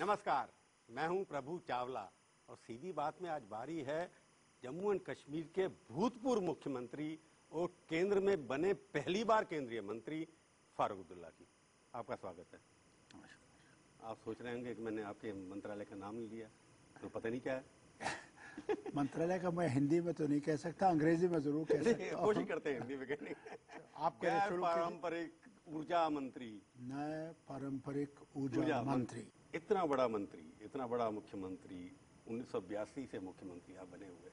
नमस्कार, मैं हूं प्रभु चावला और सीधी बात में आज बारी है जम्मू एंड कश्मीर के भूतपूर्व मुख्यमंत्री और केंद्र में बने पहली बार केंद्रीय मंत्री फारूक अब्दुल्ला की। आपका स्वागत है। आप सोच रहे होंगे कि मैंने आपके मंत्रालय का नाम नहीं लिया, तो पता नहीं क्या है। मंत्रालय का मैं हिंदी में तो नहीं कह सकता, अंग्रेजी में जरूर कह सकता हूं। कोशिश करते हैं हिंदी में कहने की। आप पारंपरिक ऊर्जा मंत्री। नए पारंपरिक ऊर्जा मंत्री। इतना बड़ा मंत्री, इतना बड़ा मुख्यमंत्री, 1982 से मुख्यमंत्री आप बने हुए,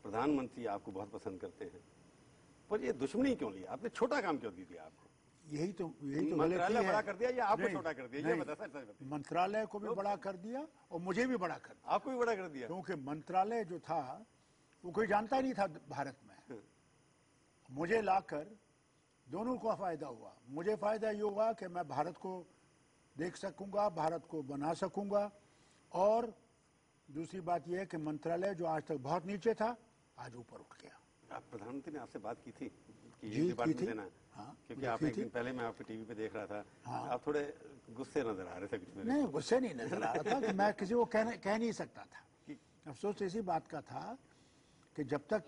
प्रधानमंत्री आपको बहुत पसंद करते हैं, पर ये दुश्मनी क्यों ली? आपने छोटा काम क्यों दिया आपको? यही तो मंत्रालय बड़ा कर दिया या आपको छोटा कर दिया? ये बता सर। मंत्रालय को भी बड़ा कर दिया और मुझे भी बड़ा कर दिया। आपको भी बड़ा कर दिया? क्योंकि मंत्रालय जो था वो कोई जानता नहीं था भारत में। मुझे लाकर दोनों को फायदा हुआ। मुझे फायदा ये हुआ कि मैं भारत को देख सकूंगा, भारत को बना सकूंगा, और दूसरी बात यह है कि मंत्रालय जो आज तक बहुत नीचे था आज ऊपर उठ गया। आप प्रधानमंत्री ने आपसे बात की थी कि जी, डिपार्टमेंट देना? हाँ, क्योंकि आप एक दिन पहले मैं आपके टीवी पे देख रहा था। हाँ, आप थोड़े गुस्से नजर आ रहे थे। कुछ नहीं, गुस्से नहीं नजर आ रहा था कि मैं किसी को कह नहीं सकता था। अफसोस इसी बात का था कि जब तक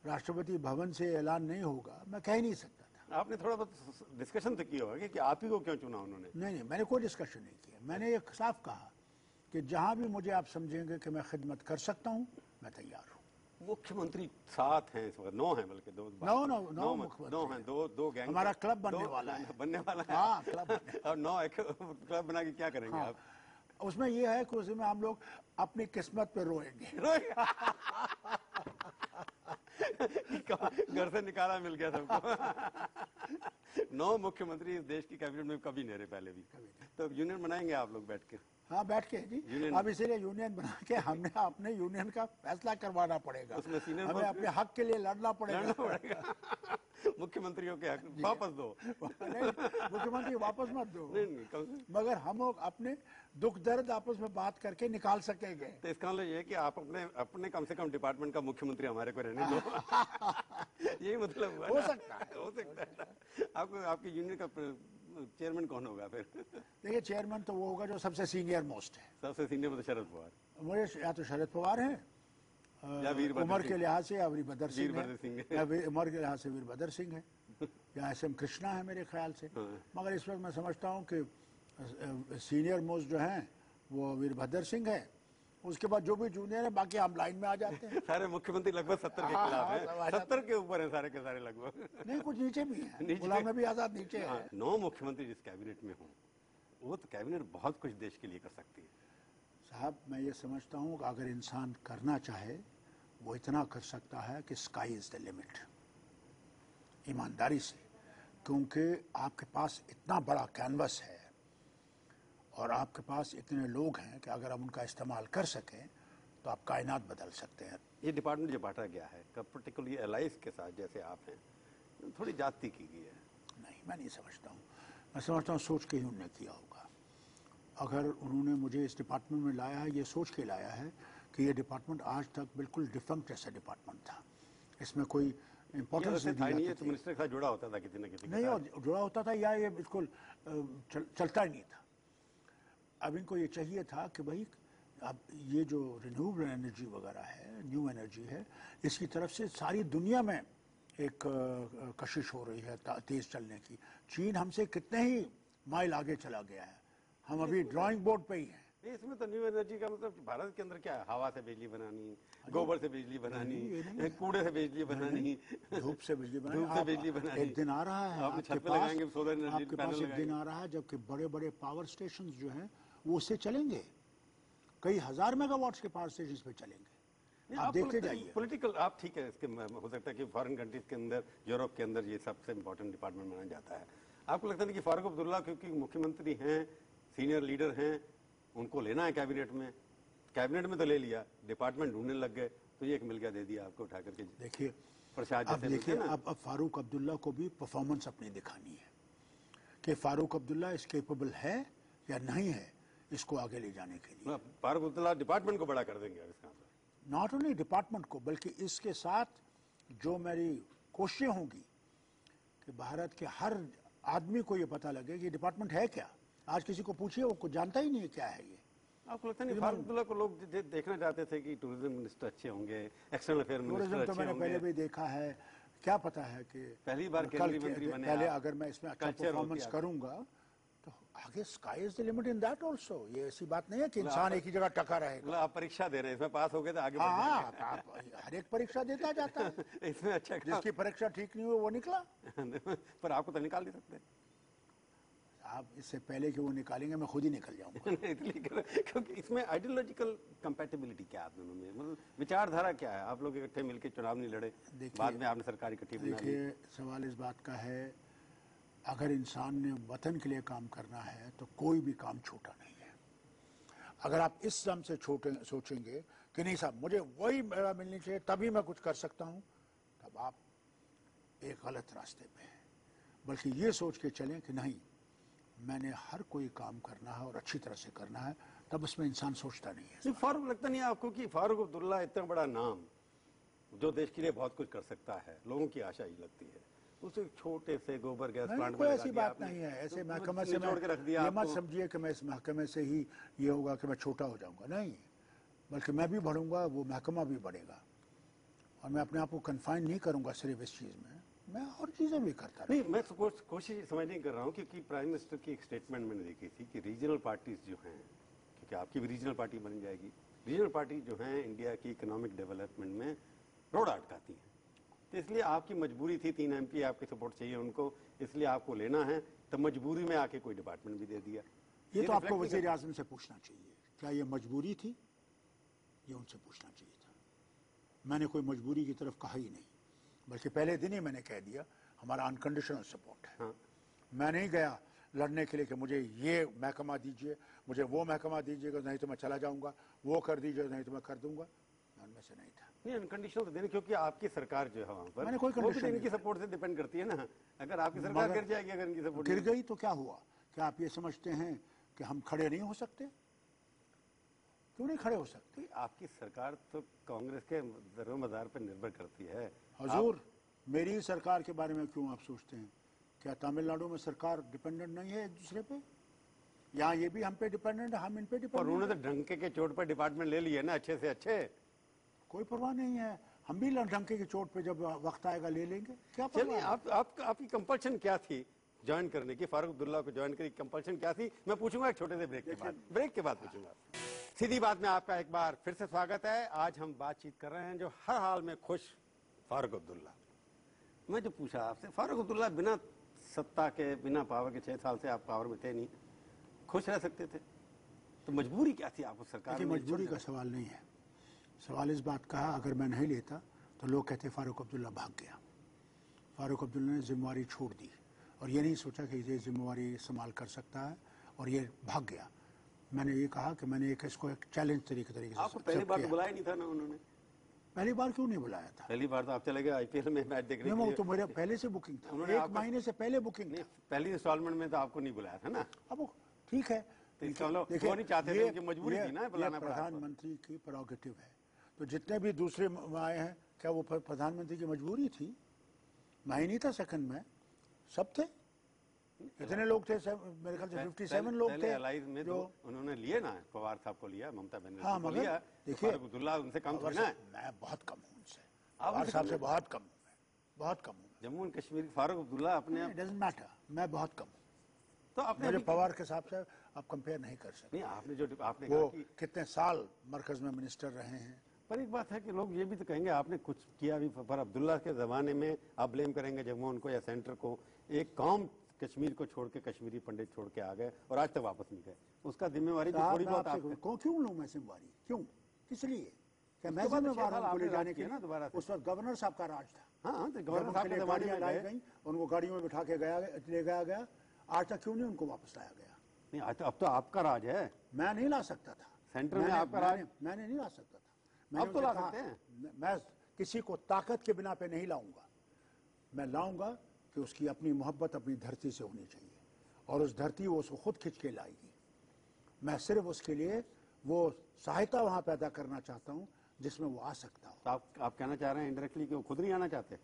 राष्ट्रपति भवन से ऐलान नहीं होगा मैं कह नहीं सकता था। आपने थोड़ा बहुत डिस्कशन तो किया होगा कि आप ही को क्यों चुना उन्होंने? नहीं, मैंने कोई डिस्कशन नहीं किया। मैंने एक साफ कहा कि जहां भी मुझे आप समझेंगे कि मैं खिदमत कर सकता हूं मैं तैयार हूं। मुख्यमंत्री 7 हैं इस वक्त, 9 हैं, बल्कि दो हैं, दो गैंग। हमारा क्लब बनने वाला है। हाँ, क्लब और 9 क्लब बना के क्या करेंगे आप? उसमें यह है कि उसमें हम लोग अपनी किस्मत पे रोएंगे। घर से निकाला मिल गया सबको। 9 मुख्यमंत्री इस देश की कैबिनेट में कभी नहीं रहे पहले भी। तो यूनियन बनाएंगे आप लोग बैठ के? हाँ, बैठ के जी। अब इसीलिए यूनियन बना के हमने अपने यूनियन का फैसला करवाना पड़ेगा। हमें अपने हक के लिए लड़ना पड़ेगा। मुख्यमंत्रियों के हक वापस दो। मुख्यमंत्री वापस मत दो। नहीं, मगर हम लोग अपने दुख दर्द आपस में बात करके निकाल सकेंगे। तो इसका मतलब ये है कि आप अपने कम से कम डिपार्टमेंट का मुख्यमंत्री हमारे को रहने दो। यही मतलब हुआ। हो सकता है। आपको आपकी यूनियन का चेयरमैन कौन होगा फिर? देखिए, चेयरमैन तो वो होगा जो सबसे सीनियर मोस्ट है। सबसे सीनियर तो शरद पवार। मुझे या तो शरद पवार है, उम्र के लिहाज से, या वीरभद्र सिंह है, या उम्र के लिहाज से वीरभद्र सिंह है, या SM कृष्णा है मेरे ख्याल से। मगर इस वक्त मैं समझता हूँ कि सीनियर मोस्ट जो हैं वो वीरभद्र सिंह है। उसके बाद जो भी जूनियर है बाकी हम लाइन में आ जाते हैं। सारे मुख्यमंत्री लगभग 70 के खिलाफ है। 70 के ऊपर है सारे के सारे लगभग। नहीं, कुछ नीचे भी है। गुलाम नबी आजाद नीचे है। 9 मुख्यमंत्री जिस कैबिनेट में हों, वो तो कैबिनेट बहुत कुछ देश के लिए कर सकती है। साहब, मैं ये समझता हूँ कि अगर इंसान करना चाहे वो इतना कर सकता है कि स्काई इज द लिमिट, ईमानदारी से। क्योंकि आपके पास इतना बड़ा कैनवस है और आपके पास इतने लोग हैं कि अगर हम उनका इस्तेमाल कर सकें तो आप कायनात बदल सकते हैं। ये डिपार्टमेंट जो बांटा गया है, पर्टिकुलरली एलाइज के साथ जैसे आप हैं, थोड़ी जाति की गई है। नहीं, मैं नहीं समझता हूँ। मैं समझता हूँ सोच के ही उन्होंने किया होगा। अगर उन्होंने मुझे इस डिपार्टमेंट में लाया है, ये सोच के लाया है कि ये डिपार्टमेंट आज तक बिल्कुल डिफरेंट जैसा डिपार्टमेंट था, इसमें कोई इंपॉर्टेंस नहीं है। तो मिनिस्टर के साथ जुड़ा होता था किसी न किसी नहीं, और जुड़ा होता था या ये बिल्कुल चलता ही नहीं था। अब इनको ये चाहिए था कि भाई अब ये जो रिन्यूएबल एनर्जी वगैरह है, न्यू एनर्जी है, इसकी तरफ से सारी दुनिया में एक कशिश हो रही है तेज चलने की। चीन हमसे कितने ही माइल आगे चला गया है, हम अभी ड्राइंग बोर्ड पे ही हैं। इसमें तो न्यू एनर्जी का मतलब भारत के अंदर क्या है? हवा से बिजली बनानी, गोबर से बिजली बनानी, कूड़े से बिजली बनानी, धूप से बिजली बनानी। एक दिन आ रहा है आपके पास एक दिन आ रहा है जबकि बड़े बड़े पावर स्टेशन जो हैं वो उससे चलेंगे, कई हजार मेगावाट्स के पावर स्टेशन पे चलेंगे। आप देखते जाइए। पॉलिटिकल आप ठीक है, इसके हो सकता है कि फॉरेन कंट्रीज के अंदर, यूरोप के अंदर ये सबसे इंपॉर्टेंट डिपार्टमेंट माना जाता है। आपको लगता है कि फारूक अब्दुल्ला क्योंकि मुख्यमंत्री हैं, सीनियर लीडर हैं, उनको लेना है कैबिनेट में तो ले लिया, डिपार्टमेंट ढूंढने लग गए तो ये एक मिल गया, दे दिया आपको उठा करके। देखिए प्रसाद, अब फारूक अब्दुल्ला को भी परफॉर्मेंस अपनी दिखानी है कि फारूक अब्दुल्ला इस केपेबल है या नहीं है इसको आगे ले जाने के लिए। फारूक अब्दुल्ला डिपार्टमेंट को बड़ा कर देंगे इसका मतलब। नॉट ओनली डिपार्टमेंट को, बल्कि इसके साथ जो मेरी कोशिशें होंगी कि भारत के हर आदमी को ये पता लगे कि डिपार्टमेंट है क्या। आज किसी को पूछिए वो कुछ जानता ही नहीं है क्या है ये। आपको लगता नहीं फारूक अब्दुल्ला को लोग देखना चाहते थे कि टूरिज्म मिनिस्टर अच्छे होंगे, एक्सटर्नल अफेयर मिनिस्टर टूरिज्म तो अच्छे मैंने होंगे? पहले भी देखा है, क्या पता है कि पहली बार केंद्रीय मंत्री बने पहले आप, अगर मैं इसमें अच्छा कल्चर परफॉर्मेंस होती करूंगा तो आगे sky is the limit in that also. ये ऐसी बात नहीं है कि इंसान एक ही जगह टका रहेगा। मतलब आप परीक्षा दे रहे हैं, इसमें पास हो गए तो आगे बढ़ हाँ, आप हर एक परीक्षा देता जाता है। जाएंगे। इसमें अच्छा काम। जिसकी परीक्षा ठीक नहीं हुई वो निकला। पर आपको तो निकाल नहीं सकते। आप इससे पहले कि वो निकालेंगे मैं खुद ही निकल जाऊंगा। इसलिए क्योंकि इसमें आइडियोलॉजिकल कंपैटिबिलिटी क्या है आप दोनों में, मतलब विचारधारा क्या है? आप लोग इकट्ठे मिलकर चुनाव नहीं लड़े, बाद में आपने सरकार इकट्ठी बना ली। देखिए, सवाल इस बात का है, अगर इंसान ने वतन के लिए काम करना है तो कोई भी काम छोटा नहीं है। अगर आप इस दम से छोटे सोचेंगे कि नहीं साहब मुझे वही मेरा मिलनी चाहिए तभी मैं कुछ कर सकता हूं, तब आप एक गलत रास्ते पे हैं। बल्कि ये सोच के चलें कि नहीं, मैंने हर कोई काम करना है और अच्छी तरह से करना है, तब उसमें इंसान सोचता नहीं है। फारूक, लगता नहीं है आपको कि फारूक अब्दुल्ला इतना बड़ा नाम जो देश के लिए बहुत कुछ कर सकता है, लोगों की आशा ही लगती है, उसे छोटे से गोबर गैस प्लांट कोई ऐसी बात नहीं है। ऐसे महकमे से छोड़ के रख दिया। ये मत समझिए कि मैं इस महकमे से ही ये होगा कि मैं छोटा हो जाऊंगा, नहीं, बल्कि मैं भी बढ़ूंगा, वो महकमा भी बढ़ेगा। और मैं अपने आप को कन्फाइन नहीं करूंगा सिर्फ इस चीज में, मैं और चीजें भी करता नहीं, मैं कोशिश समझने कर रहा हूँ, क्योंकि प्राइम मिनिस्टर की एक स्टेटमेंट मैंने देखी थी कि रीजनल पार्टीज जो हैं, क्योंकि आपकी भी रीजनल पार्टी बन जाएगी, रीजनल पार्टी जो हैं इंडिया की इकोनॉमिक डेवलपमेंट में रोड अटकाती हैं, तो इसलिए आपकी मजबूरी थी, 3 MP आपकी सपोर्ट चाहिए उनको, इसलिए आपको लेना है, तो मजबूरी में आके कोई डिपार्टमेंट भी दे दिया। ये तो आपको वजीर आजम से पूछना चाहिए, क्या ये मजबूरी थी? ये उनसे पूछना चाहिए था। मैंने कोई मजबूरी की तरफ कहा ही नहीं, बल्कि पहले दिन ही मैंने कह दिया हमारा अनकंडीशनल सपोर्ट है। हाँ। मैं नहीं गया लड़ने के लिए कि मुझे ये महकमा दीजिए, मुझे वो महकमा दीजिएगा, नहीं तो मैं चला जाऊंगा, वो कर दीजिए नहीं तो मैं कर दूंगा, मैं उनमें से नहीं था। नहीं, अनकंडीशनल तो देने, क्योंकि आपकी सरकार जो है वहाँ पर मैंने कोई वो भी कंडीशन इनकी सपोर्ट से डिपेंड करती है ना। अगर आपकी सरकार गिर जाएगी, अगर इनकी सपोर्ट गिर गई तो क्या हुआ? क्या आप ये समझते हैं कि हम खड़े नहीं हो सकते? क्यों नहीं खड़े हो सकते? आपकी सरकार तो कांग्रेस के दरोमदार पर निर्भर करती है। हजूर, मेरी ही सरकार के बारे में क्यों आप सोचते हैं? क्या तमिलनाडु में सरकार डिपेंडेंट नहीं है एक दूसरे पे? यहाँ ये भी हम पे डिपेंडेंट है, हम इन पे और डिपेंडेंट। उन्होंने तो डंके के चोट पर डिपार्टमेंट ले लिए ना, अच्छे से अच्छे। कोई परवाह नहीं है, हम भी डंके की चोट पे जब वक्त आएगा ले लेंगे, क्या चलिए, परवाह? आपकी कंपल्शन क्या थी ज्वाइन करने की, फारूक अब्दुल्ला को ज्वाइन करने की कंपल्शन क्या थी? मैं पूछूंगा एक छोटे से ब्रेक के बाद पूछूंगा। सीधी बात में आपका एक बार फिर से स्वागत है। आज हम बातचीत कर रहे हैं जो हर हाल में खुश फारूक अब्दुल्ला। मैं जो पूछा आपसे, फारूक अब्दुल्ला बिना सत्ता के, बिना पावर के, 6 साल से आप पावर में थे नहीं, खुश रह सकते थे, तो मजबूरी क्या थी आपको सरकार देखिए, में? मजबूरी का सवाल नहीं है। सवाल इस बात का है, अगर मैं नहीं लेता तो लोग कहते फारूक अब्दुल्ला भाग गया। फारूक अब्दुल्ला ने जिम्मेवारी छोड़ दी और ये नहीं सोचा कि ये जिम्मेवारी संभाल कर सकता है, और ये भाग गया। मैंने ये कहा कि मैंने इसको एक चैलेंज तरीके से आपको पहली बार तो बुलाया नहीं था ना उन्होंने? पहली बार क्यों नहीं बुलाया था? पहली बार तो आप चले गए IPL में मैच देखने के नहीं, वो लिए। तो मेरे पहले से बुकिंग था, उन्होंने 1 महीने से पहले बुकिंग नहीं, था। पहली इंस्टॉलमेंट में तो आपको नहीं बुलाया था ना। अब वो ठीक है, तो इसका मतलब वो नहीं चाहते थे, उनकी मजबूरी थी ना बुलाना पड़ा। प्रधानमंत्री की प्रेरोगेटिव है, तो जितने भी दूसरे आए हैं, क्या वो प्रधानमंत्री की मजबूरी थी? मैं ही नहीं था सेकंड में, सब थे। कितने लोग थे? मेरे ख्याल से 57 लोग थे एलाइज में जो उन्होंने लिए ना, पवार साहब को लिया, ममता बनर्जी हाँ, को मगर लिया, देखिए, फारूक अब्दुल्ला उनसे कम थोड़ी ना है। मैं बहुत कम हूँ उनसे, आप पवार साहब से बहुत कम हूँ, मैं बहुत कम हूँ। जम्मू एंड कश्मीर फारूक अब्दुल्ला अपने आप, डजंट मैटर, मैं बहुत कम हूँ। तो आपने मुझे अभी- पवार के हिसाब से आप कंपेयर नहीं कर सकते। नहीं, आपने जो आपने वो कहा कि, कितने साल मरकज में मिनिस्टर रहे हैं। पर एक बात है कि लोग ये भी तो कहेंगे आपने कुछ किया भी, पर अब्दुल्ला के जमाने में आप ब्लेम करेंगे जम्मू उनको या सेंटर को। एक कौम कश्मीर को छोड़ के, कश्मीरी पंडित छोड़ के आ गए और आज तक वापस नहीं गए, उसका जिम्मेवारी भी थोड़ी बहुत आपको। क्यों लूं मैं जिम्मेवारी? क्यों, किस लिए? क्या मैं उसके बाद जिम्मेवार 6 साल हूं ले आपने जाने राज के किया ना लिए? दोबारा से। उस वक्त गवर्नर साहब का राज था। हाँ, तो जब गवर्नर उनके साहब के लिए जमाने गाड़ियां में लाई गए। गई, उनको गाड़ियों में बिठा के ले गया गया। आज तक क्यों नहीं उनको वापस लाया गया? नहीं, आज तो अब तो आपका राज है, मैं नहीं ला सकता था सेंटर में आपका राज। मैंने नहीं ला सकता था। मैंने अब तो उनसे ला कहा, सकते हैं। मैं किसी को ताकत के बिना पे नहीं लाऊंगा। मैं लाऊंगा कि उसकी अपनी मोहब्बत अपनी धरती से होनी चाहिए, और उस धरती वो उसको खुद खिंच के लाएगी। मैं सिर्फ उसके लिए वो सहायता वहां पैदा करना चाहता हूं जिसमें वो आ सकता हो। तो आप कहना चाह रहे हैं इंडायरेक्टली कि वो खुद नहीं आना चाहते?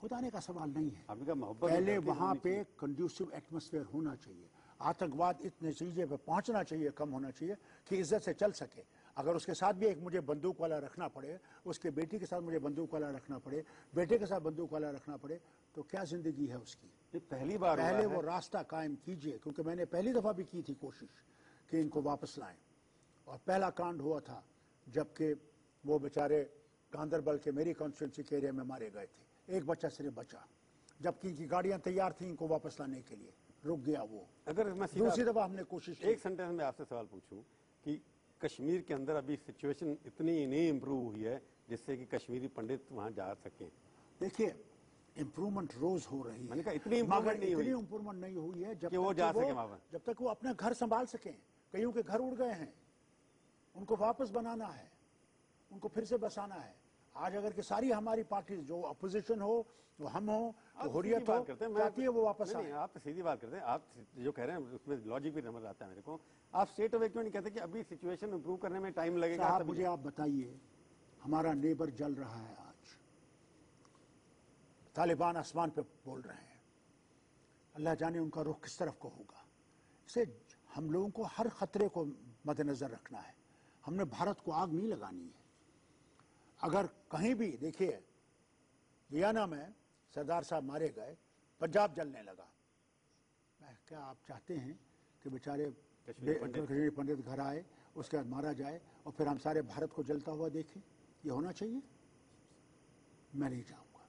खुद आने का सवाल नहीं है, आपका मोहब्बत पहले वहां पे कंड्यूसिव एटमॉस्फेयर होना चाहिए। आतंकवाद इस नतीजे पर पहुंचना चाहिए, कम होना चाहिए कि इज्जत से चल सके। अगर उसके साथ भी एक मुझे बंदूक वाला रखना पड़े, उसके बेटी के साथ मुझे बंदूक वाला रखना पड़े, बेटे के साथ बंदूक वाला रखना पड़े, तो क्या जिंदगी है उसकी। ये पहली बार पहले वो रास्ता कायम कीजिए, क्योंकि मैंने पहली दफा भी की थी कोशिश कि इनको वापस लाएं। और पहला कांड हुआ था जबकि वो बेचारे गांधरबल के मेरी कॉन्स्टिट्यूंसी के एरिया में मारे गए थे, एक बच्चा सिर्फ बचा, जबकि इनकी गाड़ियां तैयार थी इनको वापस लाने के लिए, रुक गया वो। अगर मैं दूसरी दफा हमने कोशिश की। एक सेंटेंस में आपसे सवाल पूछूं कि कश्मीर के अंदर अभी सिचुएशन इतनी नहीं इम्प्रूव हुई है जिससे कि कश्मीरी पंडित वहां जा सकें। देखिए इम्प्रूवमेंट रोज हो रही है, मैंने कहा इतनी इम्प्रूवमेंट नहीं हुई, इतनी इम्प्रूवमेंट नहीं हुई है कि वो जा सके वहां पर। जब तक वो अपना घर संभाल सकें। कईयों के घर उड़ गए हैं, उनको वापस बनाना है, उनको फिर से बसाना है। आज अगर कि सारी हमारी पार्टी जो अपोजिशन हो, वो हम हो, वो हुर्रियत हो, चाहती है वो वापस आए। आप सीधी बात करते हैं, आप जो कह रहे हैं उसमें लॉजिक भी समझ आता है मेरे को। आप स्टेट अवे क्यों नहीं कहते कि अभी सिचुएशन इंप्रूव करने में टाइम लगेगा? साहब मुझे आप बताइए, हमारा नेबर जल रहा है आज, तालिबान आसमान पे बोल रहे हैं, अल्लाह जाने उनका रुख किस तरफ को होगा। इससे हम लोगों को हर खतरे को मद्देनजर रखना है। हमने भारत को आग नहीं लगानी है। अगर कहीं भी देखिए हरियाणा में सरदार साहब मारे गए, पंजाब जलने लगा। क्या आप चाहते हैं कि बेचारे कश्मीरी पंडित घर आए, उसके बाद मारा जाए और फिर हम सारे भारत को जलता हुआ देखें? ये होना चाहिए? मैं नहीं चाहूँगा,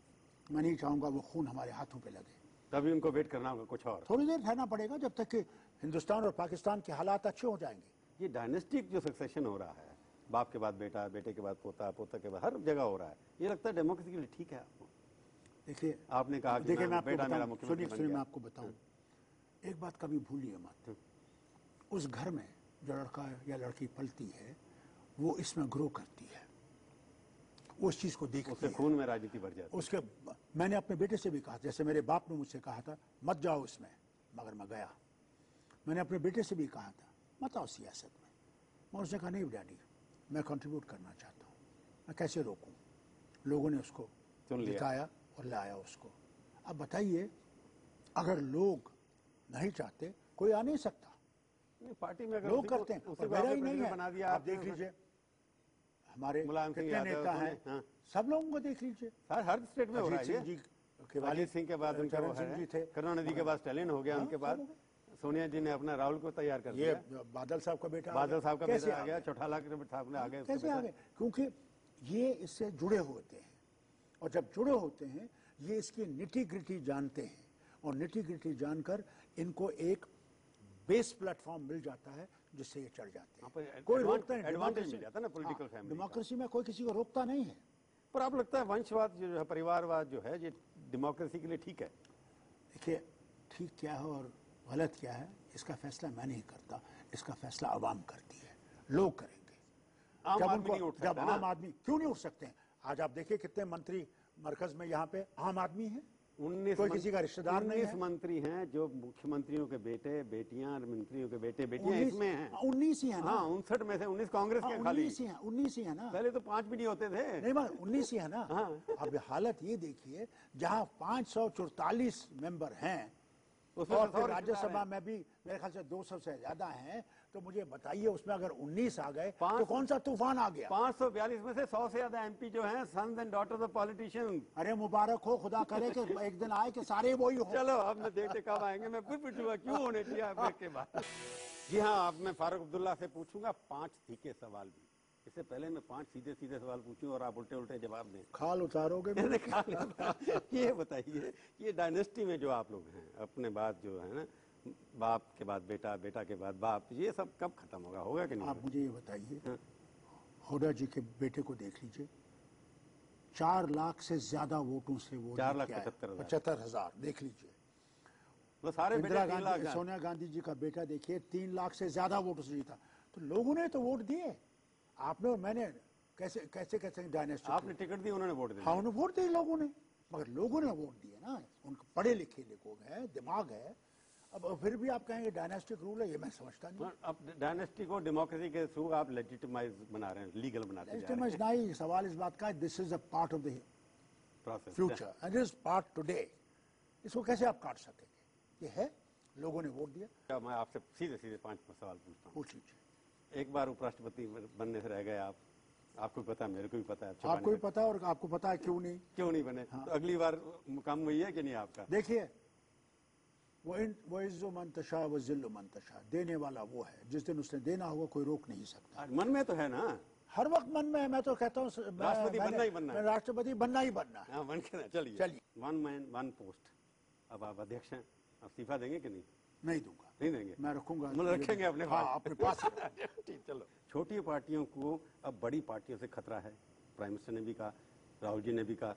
मैं नहीं चाहूँगा वो खून हमारे हाथों पे लगे। तभी उनको वेट करना होगा कुछ और, थोड़ी देर ठहरना पड़ेगा जब तक कि हिंदुस्तान और पाकिस्तान के हालात अच्छे हो जाएंगे। ये डायनेस्टिक जो सक्सेशन हो रहा है, बाप के बाद बेटा, बेटे के बाद पोता, पोता के बाद हर जगह हो रहा है, ये लगता है डेमोक्रेसी के लिए ठीक है आपको? देखिए आपने कहा कि देखिए, मैं बेटा मेरा आपको मुख्यमंत्री बन सुनिए, मैं गया। आपको बताऊं, एक बात कभी भूलिए मत, उस घर में जो लड़का या लड़की पलती है वो इसमें ग्रो करती है, उस चीज को देखती उसके है, खून में राजनीति भर जाती है। उसके मैंने अपने बेटे से भी कहा, जैसे मेरे बाप ने मुझसे कहा था मत जाओ इसमें, मगर मैं गया। मैंने अपने बेटे से भी कहा था मत आओ सियासत में, मगर उसने कहा नहीं डैडी मैं कंट्रीब्यूट करना चाहता हूँ, मैं कैसे रोकूं। लोगों ने उसको जिताया और लाया उसको। अब बताइए, अगर लोग नहीं चाहते कोई आ नहीं सकता, पार्टी में लोग करते हैं, मेरा ही नहीं है। आप देख लीजिए हमारे कितने नेता हैं, हाँ। सब लोगों को देख लीजिए, हर स्टेट में हो रहा है ये। अजीत सिंह के बाद उनके वो सिंह जी है, थे, करुणानिधि के बाद स्टालिन हो गया, उनके बाद सोनिया जी ने अपना राहुल को तैयार कर ये दिया, बादल साहब का बेटा बादल साहब का कैसे बेटा आ गया, चौटाला के साहब ने आ गए। कैसे आ गए? क्योंकि ये इससे जुड़े होते हैं, और जब जुड़े होते हैं ये इसकी निटी ग्रिटी जानते हैं, और निटी ग्रिटी जानकर इनको एक बेस प्लेटफॉर्म मिल जाता है जिससे ये चढ़ जाते हैं। कोई रोकता नहीं, एडवांटेज मिल जाता है ना पॉलिटिकल फैमिली। डेमोक्रेसी में कोई किसी को रोकता नहीं है। पर आप लगता है वंशवाद जो है, परिवारवाद जो है, ये डेमोक्रेसी के लिए ठीक है? देखिए ठीक क्या है और गलत क्या है इसका फैसला मैं नहीं करता, इसका फैसला आवाम करती है, लोग करेंगे। आम आदमी नहीं उठ सकता जब आम आदमी क्यों नहीं उठ सकते हैं? आज आप देखिए कितने मंत्री मरकज में यहाँ पे आम आदमी है, 19 कोई किसी का रिश्तेदार नहीं है। मंत्री हैं जो मुख्यमंत्रियों के बेटे बेटियां, मंत्रियों के बेटे बेटियां इसमें हैं। 19 ही है ना। हाँ 59 में से 19 कांग्रेस के खाली। 19 ही है ना। पहले तो 5 भी नहीं होते थे। नहीं मगर 19 ही है ना। अब हालत ये देखिए, जहाँ 544 मेंबर हैं और फिर राज्यसभा में भी मेरे ख्याल से 200 से ज्यादा हैं, तो मुझे बताइए उसमें अगर 19 आ गए तो कौन सा तूफान आ गया? 542 में से 100 से ज्यादा एमपी जो हैं sons and daughters of politicians. अरे मुबारक हो, खुदा करे कि एक दिन आए कि सारे वही हो। चलो अब मैं देखते कब आएंगे, मैं फिर पूछूंगा क्यों होने चाहिए ब्रेक के बाद। जी हाँ, अब मैं फारूक अब्दुल्ला से पूछूंगा 5 तीखे सवाल भी। इससे पहले मैं 5 सीधे सीधे सवाल पूछूं और आप उल्टे उल्टे जवाब दें। खाल उतारोगे? ये बताइए, ये डायनेस्टी में जो आप लोग हैं, अपने बाद जो है ना, बाप के बाद बेटा, बेटा के बाद बाप, ये सब कब खत्म होगा? होगा कि नहीं? आप मुझे ये बताइए, हुड्डा जी के बेटे को देख लीजिए, 4 लाख से ज्यादा वोटों से वो 4,75,000 देख लीजिए। सारे इंदिरा गांधी, सोनिया गांधी जी का बेटा देखिए 3 लाख से ज्यादा वोटों से जीता। तो लोगों ने तो वोट दिए, आपने और मैंने कैसे कैसे कैसे डायनेस्टी, आपने टिकट दी, उन्होंने वोट दिया। हाँ उन्होंने वोट दिए लोगों ने, मगर लोगों ने वोट दिए ना, उनको पढ़े लिखे लोग हैं, दिमाग है। अब फिर भी आप कहेंगे डायनेस्टिक रूल है, ये मैं समझता नहीं। अब डायनेस्टी को डेमोक्रेसी के थ्रू आप लेजिटिमाइज बना रहे हैं, लीगल बनाते जा रहे हैं। नहीं, सवाल इस बात का है, this is a part of the future and is part today. इसको कैसे आप काट सकेंगे? ये है लोगों ने वोट दिया। क्या मैं आपसे सीधे सीधे 5 सवाल पूछता हूँ। पूछ लीजिए। एक बार उपराष्ट्रपति बनने से रह गए आप, आपको भी पता है, मेरे को भी पता है, आपको भी पता है और आपको पता है क्यों नहीं बने। तो अगली बार मुकाम वही है कि नहीं आपका? देखिए, वो इज्जो मंतशा वो जिल्लो मंतशा, देने वाला वो है, जिस दिन उसने देना होगा कोई रोक नहीं सकता। मन में तो है ना, हर वक्त मन में है। मैं तो कहता हूँ राष्ट्रपति बनना ही बनना है। राष्ट्रपति बनना ही बनना है। हाँ, बन के ना चलिए। 1 मैन 1 पोस्ट। अब आप अध्यक्ष हैं, आप इस्तीफा देंगे कि नहीं? नहीं दूंगा। नहीं देंगे? मैं रखूंगा। मतलब रखेंगे अपने पास? हाँ, अपने पास। ठीक, चलो। छोटी पार्टियों को अब बड़ी पार्टियों से खतरा है। प्राइम मिनिस्टर ने भी कहा, राहुल जी ने भी कहा।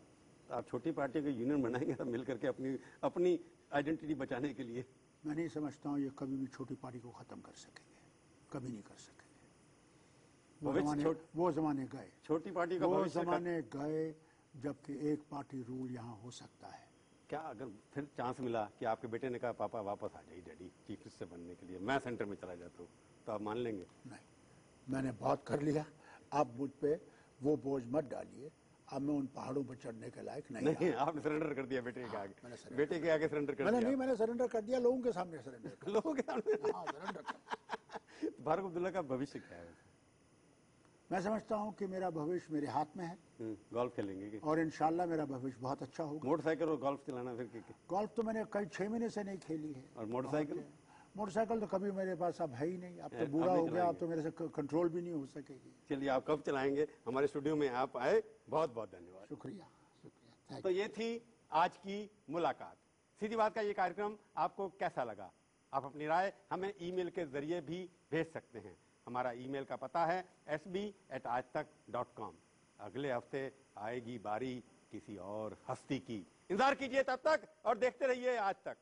तो आप छोटी पार्टियों के यूनियन बनाएंगे सब मिलकर के अपनी आइडेंटिटी बचाने के लिए? मैं नहीं समझता हूँ ये कभी भी छोटी पार्टी को खत्म कर सकेंगे, कभी नहीं कर सकेंगे। वो जमाने गए। छोटी पार्टी का वो जमाने गए जबकि एक पार्टी रूल यहाँ हो सकता है। क्या अगर फिर चांस मिला कि आपके बेटे ने कहा पापा वापस आ जाइए डैडी चीफ मिनिस्टर बनने के लिए, मैं सेंटर में चला जाता हूँ, तो आप मान लेंगे? नहीं, मैंने बहुत कर लिया, आप मुझ पे वो बोझ मत डालिए। अब मैं उन पहाड़ों पर चढ़ने के लायक नहीं। आपने सरेंडर कर दिया बेटे के आगे। बेटे के आगे सरेंडर कर दिया? मैंने सरेंडर कर दिया, लोगों के सामने सरेंडर कर। लोगों के सामने? हाँ, सरेंडर कर। फारूक अब्दुल्ला का भविष्य क्या है? मैं समझता हूँ कि मेरा भविष्य मेरे हाथ में है। गोल्फ खेलेंगे और इंशाल्लाह मेरा भविष्य बहुत अच्छा होगा। मोटरसाइकिल और गोल्फ चलाना फिर? गोल्फ तो मैंने कई 6 महीने से नहीं खेली है। और मोटरसाइकिल? मोटरसाइकिल तो कभी मेरे पास अब है ही नहीं। अब तो बूढ़ा हो गया, अब तो मेरे से कंट्रोल भी नहीं हो सकेगी। चलिए, आप कब चलाएंगे? हमारे स्टूडियो में आप आए, बहुत बहुत धन्यवाद। शुक्रिया। तो ये थी आज की मुलाकात। सीधी बात का ये कार्यक्रम आपको कैसा लगा? आप अपनी राय हमें ईमेल के जरिए भी भेज सकते हैं। हमारा ईमेल का पता है sb@aajtak.com। अगले हफ्ते आएगी बारी किसी और हस्ती की। इंतजार कीजिए तब तक और देखते रहिए आज तक।